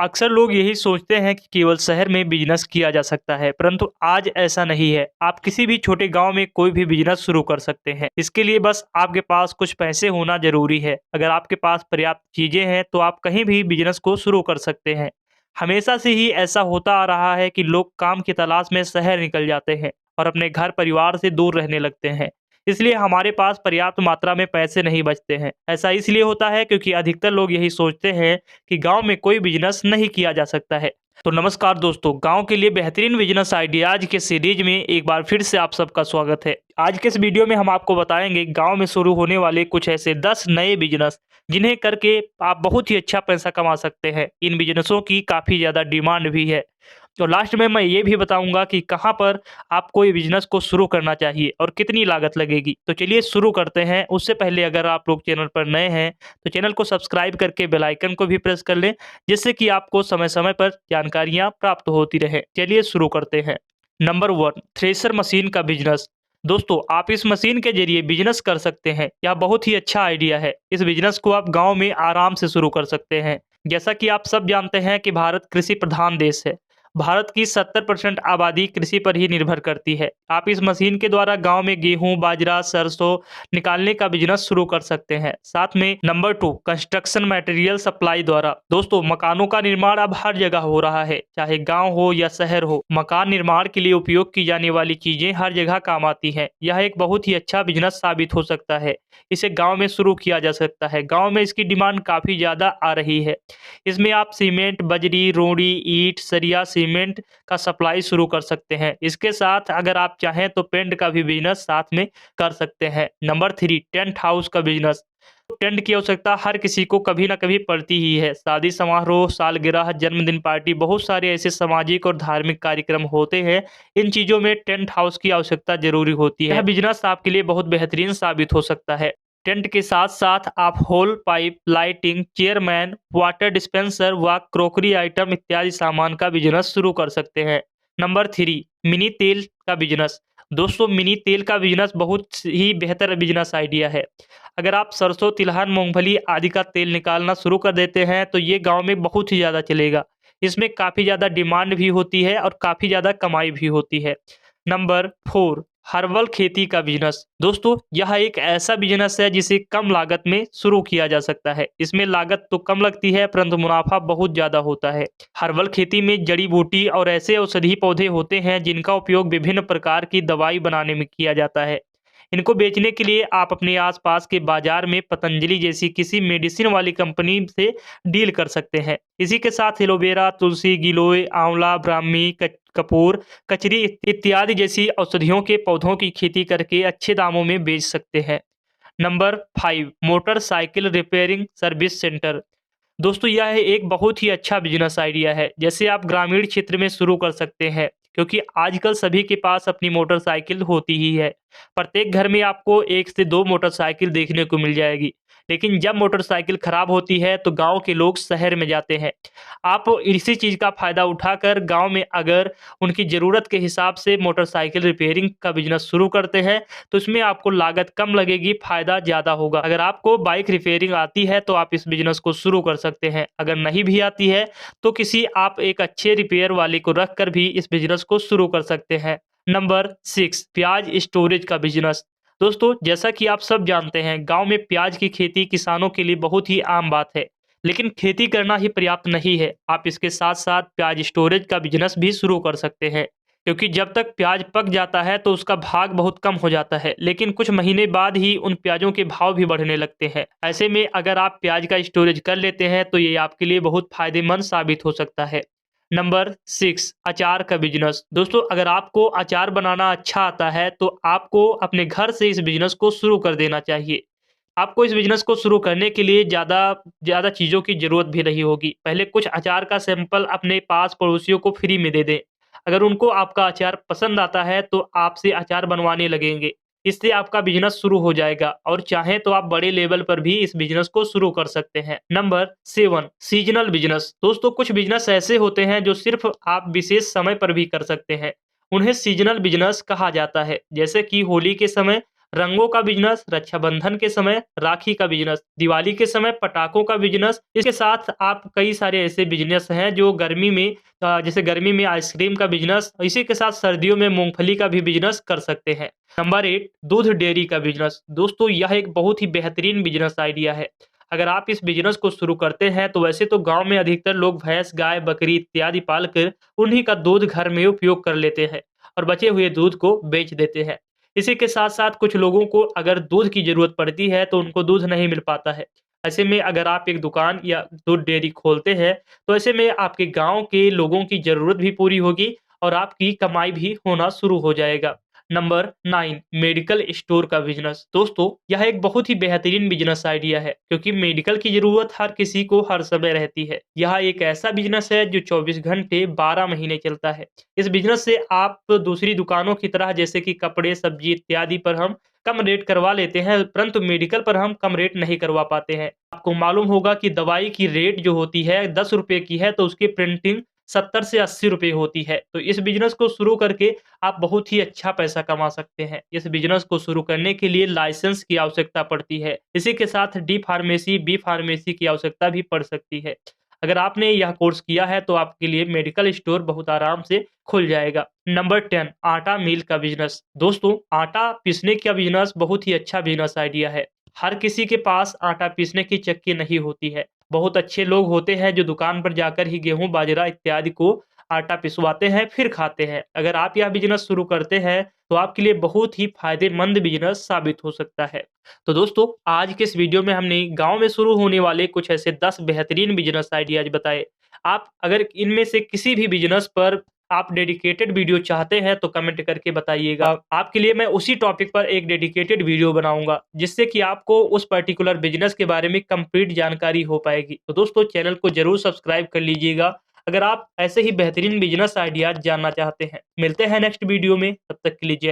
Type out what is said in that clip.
अक्सर लोग यही सोचते हैं कि केवल शहर में बिजनेस किया जा सकता है, परंतु आज ऐसा नहीं है। आप किसी भी छोटे गांव में कोई भी बिजनेस शुरू कर सकते हैं। इसके लिए बस आपके पास कुछ पैसे होना जरूरी है। अगर आपके पास पर्याप्त चीजें हैं तो आप कहीं भी बिजनेस को शुरू कर सकते हैं। हमेशा से ही ऐसा होता आ रहा है कि लोग काम की तलाश में शहर निकल जाते हैं और अपने घर परिवार से दूर रहने लगते हैं। इसलिए हमारे पास पर्याप्त मात्रा में पैसे नहीं बचते हैं। ऐसा इसलिए होता है क्योंकि अधिकतर लोग यही सोचते हैं कि गांव में कोई बिजनेस नहीं किया जा सकता है। तो नमस्कार दोस्तों, गांव के लिए बेहतरीन बिजनेस आइडियाज के सीरीज में एक बार फिर से आप सबका स्वागत है। आज के इस वीडियो में हम आपको बताएंगे गांव में शुरू होने वाले कुछ ऐसे 10 नए बिजनेस जिन्हें करके आप बहुत ही अच्छा पैसा कमा सकते हैं। इन बिजनेसों की काफ़ी ज़्यादा डिमांड भी है। तो लास्ट में मैं ये भी बताऊंगा कि कहां पर आपको ये बिजनेस को शुरू करना चाहिए और कितनी लागत लगेगी। तो चलिए शुरू करते हैं। उससे पहले अगर आप लोग चैनल पर नए हैं तो चैनल को सब्सक्राइब करके बेल आइकन को भी प्रेस कर लें, जिससे कि आपको समय समय पर जानकारियां प्राप्त होती रहे। चलिए शुरू करते हैं। नंबर 1, थ्रेसर मशीन का बिजनेस। दोस्तों, आप इस मशीन के जरिए बिजनेस कर सकते हैं। यह बहुत ही अच्छा आइडिया है। इस बिजनेस को आप गांव में आराम से शुरू कर सकते हैं। जैसा कि आप सब जानते हैं कि भारत कृषि प्रधान देश है। भारत की 70% आबादी कृषि पर ही निर्भर करती है। आप इस मशीन के द्वारा गांव में गेहूं, बाजरा, सरसों निकालने का बिजनेस शुरू कर सकते हैं। साथ में नंबर 2, कंस्ट्रक्शन मटेरियल सप्लाई द्वारा। दोस्तों, मकानों का निर्माण अब हर जगह हो रहा है, चाहे गांव हो या शहर हो। मकान निर्माण के लिए उपयोग की जाने वाली चीजें हर जगह काम आती हैं। यह एक बहुत ही अच्छा बिजनेस साबित हो सकता है। इसे गाँव में शुरू किया जा सकता है। गाँव में इसकी डिमांड काफी ज्यादा आ रही है। इसमें आप सीमेंट, बजरी, रोड़ी, ईंट, सरिया, सीमेंट का सप्लाई शुरू कर सकते हैं। इसके साथ अगर आप चाहें तो पेंट का भी बिजनेस साथ में कर सकते हैं। नंबर 3, टेंट हाउस का बिजनेस। टेंट की आवश्यकता हर किसी को कभी ना कभी पड़ती ही है। शादी समारोह, सालगिरह, जन्मदिन पार्टी, बहुत सारे ऐसे सामाजिक और धार्मिक कार्यक्रम होते हैं। इन चीजों में टेंट हाउस की आवश्यकता जरूरी होती है। यह बिजनेस आपके लिए बहुत बेहतरीन साबित हो सकता है। टेंट के साथ साथ आप whole pipe, lighting, chairman, water dispenser व क्रोकरी आइटम इत्यादि सामान का बिजनेस शुरू कर सकते हैं। नंबर 3, मिनी तेल का बिजनेस। दोस्तों, मिनी तेल का बिजनेस बहुत ही बेहतर बिजनेस आइडिया है। अगर आप सरसों, तिलहन, मूंगफली आदि का तेल निकालना शुरू कर देते हैं तो ये गांव में बहुत ही ज़्यादा चलेगा। इसमें काफ़ी ज़्यादा डिमांड भी होती है और काफ़ी ज़्यादा कमाई भी होती है। नंबर 4, हर्बल खेती का बिजनेस। दोस्तों, यह एक ऐसा बिजनेस है जिसे कम लागत में शुरू किया जा सकता है। इसमें लागत तो कम लगती है परंतु मुनाफा बहुत ज्यादा होता है। हर्बल खेती में जड़ी बूटी और ऐसे औषधि पौधे होते हैं जिनका उपयोग विभिन्न प्रकार की दवाई बनाने में किया जाता है। इनको बेचने के लिए आप अपने आसपास के बाजार में पतंजलि जैसी किसी मेडिसिन वाली कंपनी से डील कर सकते हैं। इसी के साथ एलोवेरा, तुलसी, गिलोय, आंवला, ब्राह्मी, कपूर, कचरी इत्यादि जैसी औषधियों के पौधों की खेती करके अच्छे दामों में बेच सकते हैं। Number 5, motorcycle repairing service centre. दोस्तों, यह एक बहुत ही अच्छा बिजनेस आइडिया है। जैसे आप ग्रामीण क्षेत्र में शुरू कर सकते हैं, क्योंकि आजकल सभी के पास अपनी मोटरसाइकिल होती ही है। प्रत्येक घर में आपको 1 से 2 मोटरसाइकिल देखने को मिल जाएगी। लेकिन जब मोटरसाइकिल खराब होती है तो गांव के लोग शहर में जाते हैं। आप इसी चीज़ का फ़ायदा उठाकर गांव में अगर उनकी ज़रूरत के हिसाब से मोटरसाइकिल रिपेयरिंग का बिजनेस शुरू करते हैं तो इसमें आपको लागत कम लगेगी, फ़ायदा ज़्यादा होगा। अगर आपको बाइक रिपेयरिंग आती है तो आप इस बिजनेस को शुरू कर सकते हैं। अगर नहीं भी आती है तो किसी आप एक अच्छे रिपेयर वाले को रख कर भी इस बिजनेस को शुरू कर सकते हैं। नंबर 6, प्याज स्टोरेज का बिजनेस। दोस्तों, जैसा कि आप सब जानते हैं, गांव में प्याज की खेती किसानों के लिए बहुत ही आम बात है। लेकिन खेती करना ही पर्याप्त नहीं है। आप इसके साथ साथ प्याज स्टोरेज का बिजनेस भी शुरू कर सकते हैं, क्योंकि जब तक प्याज पक जाता है तो उसका भाग बहुत कम हो जाता है, लेकिन कुछ महीने बाद ही उन प्याजों के भाव भी बढ़ने लगते हैं। ऐसे में अगर आप प्याज का स्टोरेज कर लेते हैं तो ये आपके लिए बहुत फायदेमंद साबित हो सकता है। नंबर 6, अचार का बिजनेस। दोस्तों, अगर आपको अचार बनाना अच्छा आता है तो आपको अपने घर से इस बिजनेस को शुरू कर देना चाहिए। आपको इस बिजनेस को शुरू करने के लिए ज़्यादा ज़्यादा चीज़ों की ज़रूरत भी नहीं होगी। पहले कुछ अचार का सैंपल अपने पास पड़ोसियों को फ्री में दे दें। अगर उनको आपका अचार पसंद आता है तो आपसे अचार बनवाने लगेंगे। इससे आपका बिजनेस शुरू हो जाएगा और चाहें तो आप बड़े लेवल पर भी इस बिजनेस को शुरू कर सकते हैं। Number 7, seasonal business. दोस्तों, कुछ बिजनेस ऐसे होते हैं जो सिर्फ आप विशेष समय पर भी कर सकते हैं। उन्हें सीजनल बिजनेस कहा जाता है। जैसे कि होली के समय रंगों का बिजनेस, रक्षाबंधन के समय राखी का बिजनेस, दिवाली के समय पटाखों का बिजनेस। इसके साथ आप कई सारे ऐसे बिजनेस हैं जो गर्मी में जैसे गर्मी में आइसक्रीम का बिजनेस, इसी के साथ सर्दियों में मूंगफली का भी बिजनेस कर सकते हैं। नंबर 8, दूध डेयरी का बिजनेस। दोस्तों यह एक बहुत ही बेहतरीन बिजनेस आइडिया है। अगर आप इस बिजनेस को शुरू करते हैं तो वैसे तो गांव में अधिकतर लोग भैंस, गाय, बकरी इत्यादि पालकर उन्हीं का दूध घर में उपयोग कर लेते हैं और बचे हुए दूध को बेच देते हैं। इसी के साथ-साथ कुछ लोगों को अगर दूध की ज़रूरत पड़ती है तो उनको दूध नहीं मिल पाता है। ऐसे में अगर आप एक दुकान या दूध डेयरी खोलते हैं, तो ऐसे में आपके गाँव के लोगों की ज़रूरत भी पूरी होगी और आपकी कमाई भी होना शुरू हो जाएगा। नंबर 9, मेडिकल स्टोर का बिज़नेस। दोस्तों, यह एक बहुत ही बेहतरीन बिज़नेस आइडिया है क्योंकि मेडिकल की ज़रूरत हर किसी को हर समय रहती है। यह एक ऐसा बिज़नेस है जो 24 घंटे 12 महीने चलता है। इस बिज़नेस से आप दूसरी दुकानों की तरह जैसे कि कपड़े, सब्जी इत्यादि पर हम कम रेट करवा लेते हैं, परंतु मेडिकल पर हम कम रेट नहीं करवा पाते हैं। आपको मालूम होगा कि दवाई की रेट जो होती है ₹10 की है, तो उसकी प्रिंटिंग 70 से ₹80 होती है। तो इस बिज़नेस को शुरू करके आप बहुत ही अच्छा पैसा कमा सकते हैं। इस बिज़नेस को शुरू करने के लिए लाइसेंस की आवश्यकता पड़ती है। इसी के साथ डी फार्मेसी, बी फार्मेसी की आवश्यकता भी पड़ सकती है। अगर आपने यह कोर्स किया है तो आपके लिए मेडिकल स्टोर बहुत आराम से खुल जाएगा। नंबर 10, आटा मिल का बिज़नेस। दोस्तों, आटा पीसने का बिज़नेस बहुत ही अच्छा बिज़नेस आइडिया है। हर किसी के पास आटा पीसने की चक्की नहीं होती है। बहुत अच्छे लोग होते हैं जो दुकान पर जाकर ही गेहूँ, बाजरा इत्यादि को आटा पिसवाते हैं, फिर खाते हैं। अगर आप यह बिज़नेस शुरू करते हैं, तो आपके लिए बहुत ही फ़ायदेमंद बिज़नेस साबित हो सकता है। तो दोस्तों, आज के इस वीडियो में हमने गाँव में शुरू होने वाले कुछ ऐसे 10 बेहतरीन बिज़नेस आइडियाज़ बताए। आप अगर इनमें से किसी भी बिज़नेस पर आप डेडिकेटेड वीडियो चाहते हैं, तो कमेंट करके बताइएगा। आपके लिए मैं उसी टॉपिक पर एक डेडिकेटेड वीडियो बनाऊँगा, जिससे कि आपको उस पर्टिकुलर बिज़नेस के बारे में कंप्लीट जानकारी हो पाएगी। तो दोस्तों, चैनल को ज़रूर सब्सक्राइब कर लीजिएगा। अगर आप ऐसे ही बेहतरीन बिज़नेस आइडियाज़ जानना चाहते हैं। मिलते हैं नेक्स्ट वीडियो में, तब तक के लिए जय